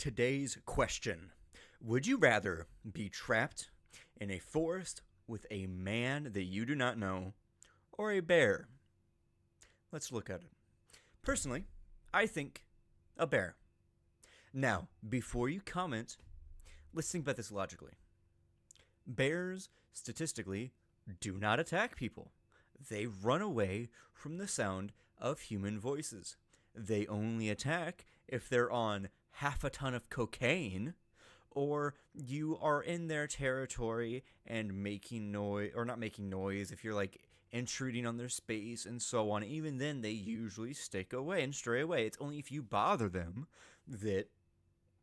Today's question: would you rather be trapped in a forest with a man that you do not know or a bear? Let's look at it. Personally, I think a bear. Now, before you comment, let's think about this logically. Bears, statistically, do not attack people. They run away from the sound of human voices. They only attack if they're on half a ton of cocaine or you are in their territory and making noise, or not making noise, if you're like intruding on their space and so on. Even then, they usually stick away and stray away. It's only if you bother them that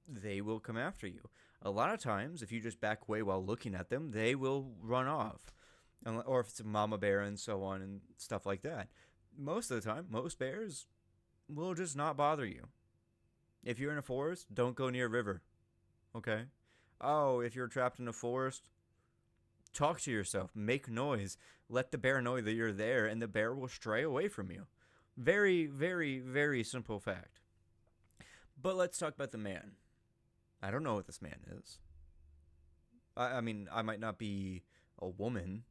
they will come after you. A lot of times, if you just back away while looking at them, they will run off. Or if it's a mama bear and so on and stuff like that. Most of the time, most bears will just not bother you. If you're in a forest, don't go near a river. Okay? Oh, if you're trapped in a forest, talk to yourself. Make noise. Let the bear know that you're there, and the bear will stray away from you. Very, very, very simple fact. But let's talk about the man. I don't know what this man is. I mean, I might not be a woman,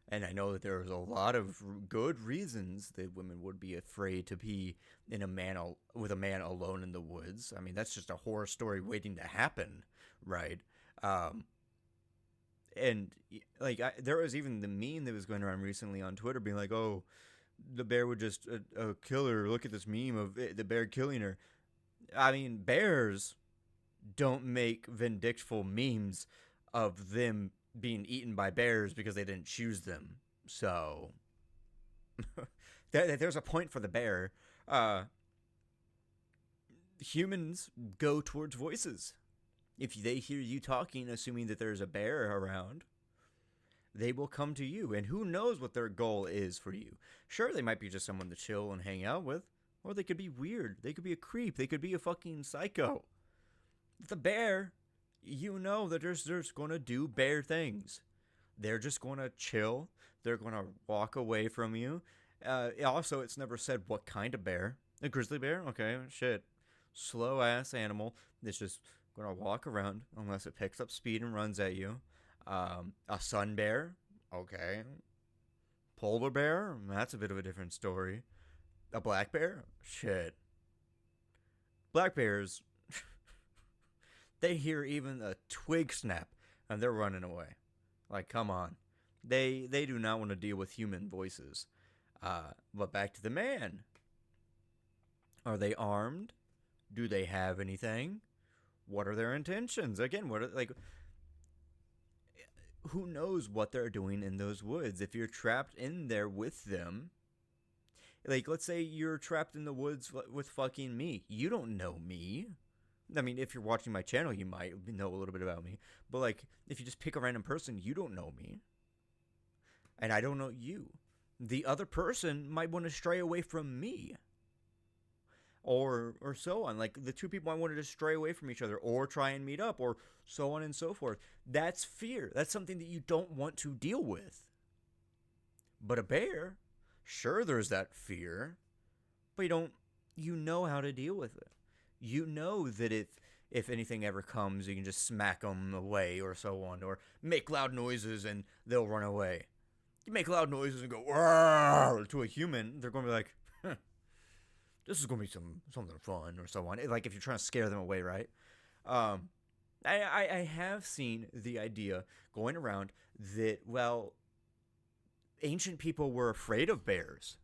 and I know that there's a lot of good reasons that women would be afraid to be with a man alone in the woods. I mean, that's just a horror story waiting to happen, right? Um, and like there was even the meme that was going around recently on Twitter, being like, "Oh, the bear would just kill her. Look at this meme of the bear killing her." I mean, bears don't make vindictful memes of them being eaten by bears because they didn't choose them. So there's a point for the bear. Humans go towards voices. If they hear you talking, assuming that there's a bear around, they will come to you. And who knows what their goal is for you? Sure, they might be just someone to chill and hang out with, or they could be weird. They could be a creep. They could be a fucking psycho. The bear, you know that they're just going to do bear things. They're just going to chill. They're going to walk away from you. Also, it's never said what kind of bear. A grizzly bear? Okay, shit. Slow ass animal that's just going to walk around unless it picks up speed and runs at you. A sun bear? Okay. Polar bear? That's a bit of a different story. A black bear? Shit. Black bears, they hear even a twig snap and they're running away. Like, come on. They do not want to deal with human voices. But back to the man. Are they armed? Do they have anything? What are their intentions? Again, who knows what they're doing in those woods? If you're trapped in there with them, like, let's say you're trapped in the woods with fucking me. You don't know me. I mean, if you're watching my channel, you might know a little bit about me. But, like, if you just pick a random person, you don't know me. And I don't know you. The other person might want to stray away from me. Or so on. Like, the two people might want to just stray away from each other or try and meet up or so on and so forth. That's fear. That's something that you don't want to deal with. But a bear, sure, there's that fear. But you know how to deal with it. You know that if anything ever comes, you can just smack them away or so on, or make loud noises and they'll run away. You make loud noises and go "Rawr!" to a human, they're going to be like, huh, this is going to be something fun or so on. Like if you're trying to scare them away, right? I have seen the idea going around that, well, ancient people were afraid of bears.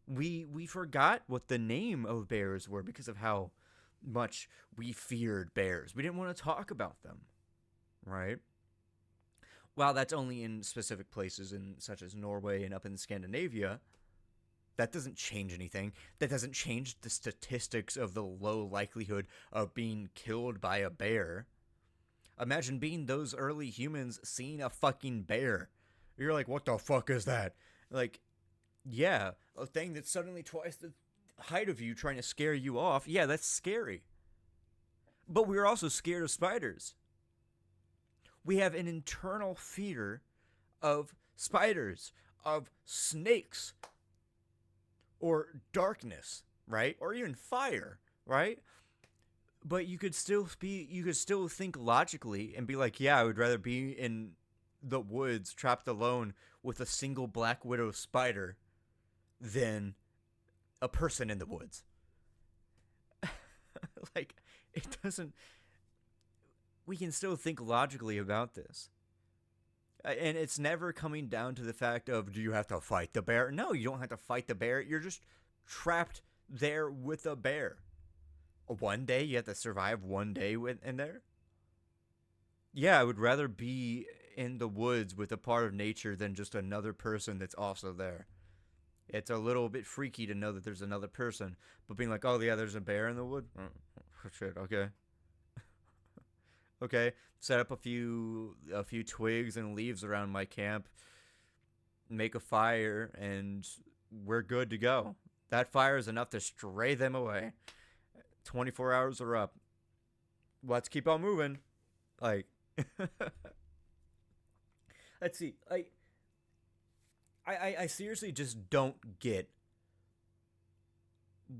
We forgot what the name of bears were because of how much we feared bears. We didn't want to talk about them, right? While that's only in specific places such as Norway and up in Scandinavia, that doesn't change anything. That doesn't change the statistics of the low likelihood of being killed by a bear. Imagine being those early humans seeing a fucking bear. You're like, what the fuck is that? Like, yeah, a thing that's suddenly twice the height of you trying to scare you off. Yeah, that's scary. But we're also scared of spiders. We have an internal fear of spiders, of snakes, or darkness, right? Or even fire, right? But you could still think logically and be like, yeah, I would rather be in the woods trapped alone with a single black widow spider than a person in the woods. Like, it doesn't. We can still think logically about this. And it's never coming down to the fact of, do you have to fight the bear? No, you don't have to fight the bear. You're just trapped there with a bear. One day, you have to survive one day in there. Yeah, I would rather be in the woods with a part of nature than just another person that's also there. It's a little bit freaky to know that there's another person, but being like, oh yeah, there's a bear in the wood. Oh, shit. Okay. Okay. Set up a few twigs and leaves around my camp. Make a fire, and we're good to go. That fire is enough to stray them away. 24 hours are up. Let's keep on moving. Like, let's see. I seriously just don't get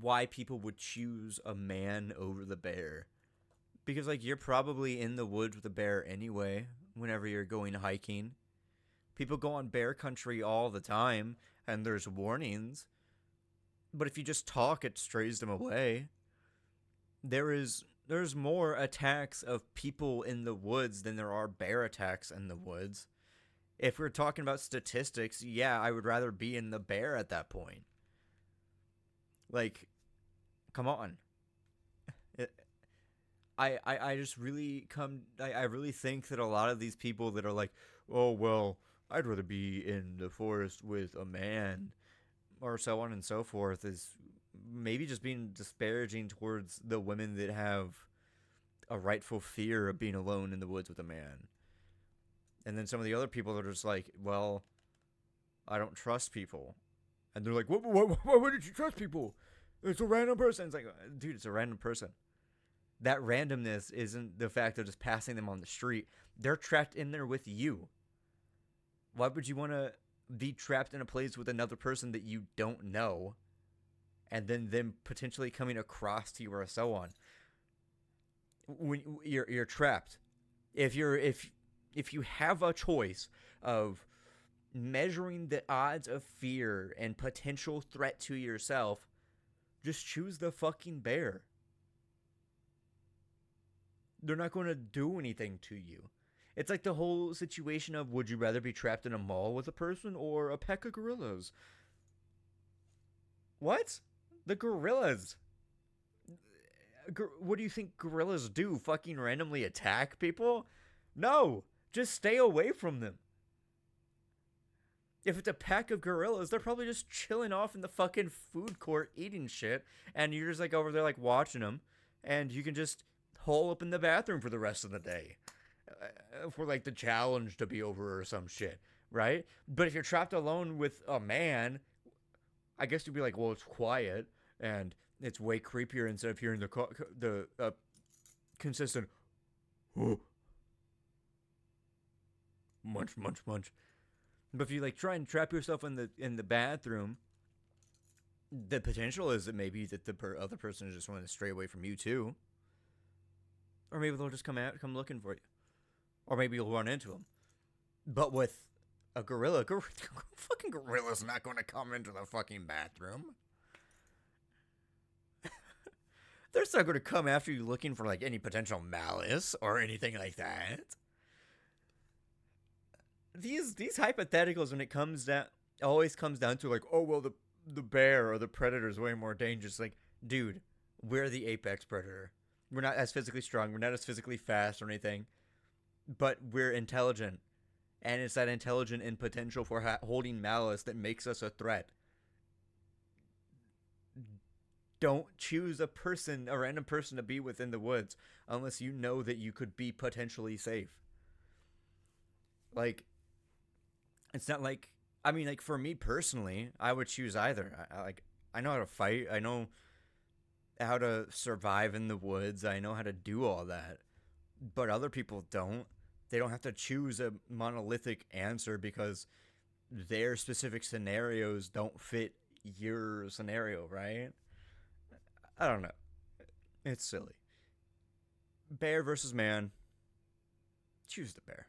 why people would choose a man over the bear. Because, like, you're probably in the woods with a bear anyway, whenever you're going hiking. People go on bear country all the time, and there's warnings. But if you just talk, it strays them away. There's more attacks of people in the woods than there are bear attacks in the woods. If we're talking about statistics, yeah, I would rather be in the bear at that point. Like, come on. It, I just really I really think that a lot of these people that are like, oh well, I'd rather be in the forest with a man, or so on and so forth, is maybe just being disparaging towards the women that have a rightful fear of being alone in the woods with a man. And then some of the other people that are just like, well, I don't trust people. And they're like, why wouldn't you trust people? It's a random person. It's like, dude, it's a random person. That randomness isn't the fact of just passing them on the street. They're trapped in there with you. Why would you want to be trapped in a place with another person that you don't know, and then them potentially coming across to you or so on? When you're trapped, if you have a choice of measuring the odds of fear and potential threat to yourself, just choose the fucking bear. They're not going to do anything to you. It's like the whole situation of, would you rather be trapped in a mall with a person or a pack of gorillas? What? The gorillas. What do you think gorillas do? Fucking randomly attack people? No, just stay away from them. If it's a pack of gorillas, they're probably just chilling off in the fucking food court eating shit, and you're just like over there like watching them, and you can just hole up in the bathroom for the rest of the day, for like the challenge to be over or some shit, right? But if you're trapped alone with a man, I guess you'd be like, well, it's quiet and it's way creepier instead of hearing the consistent munch munch munch. But if you like try and trap yourself in the bathroom, the potential is that maybe that the other person is just wanting to stray away from you too, or maybe they'll just come looking for you, or maybe you'll run into them. But with a gorilla, fucking gorilla's not going to come into the fucking bathroom. They're not going to come after you looking for like any potential malice or anything like that. These hypotheticals, when it comes down, always comes down to like, oh well, the bear or the predator is way more dangerous. Like, dude, we're the apex predator. We're not as physically strong. We're not as physically fast or anything, but we're intelligent, and it's that intelligent and potential for holding malice that makes us a threat. Don't choose a random person to be within the woods unless you know that you could be potentially safe. Like, it's not like, I mean, like for me personally, I would choose either. I know how to fight. I know how to survive in the woods. I know how to do all that. But other people don't. They don't have to choose a monolithic answer because their specific scenarios don't fit your scenario, right? I don't know. It's silly. Bear versus man. Choose the bear.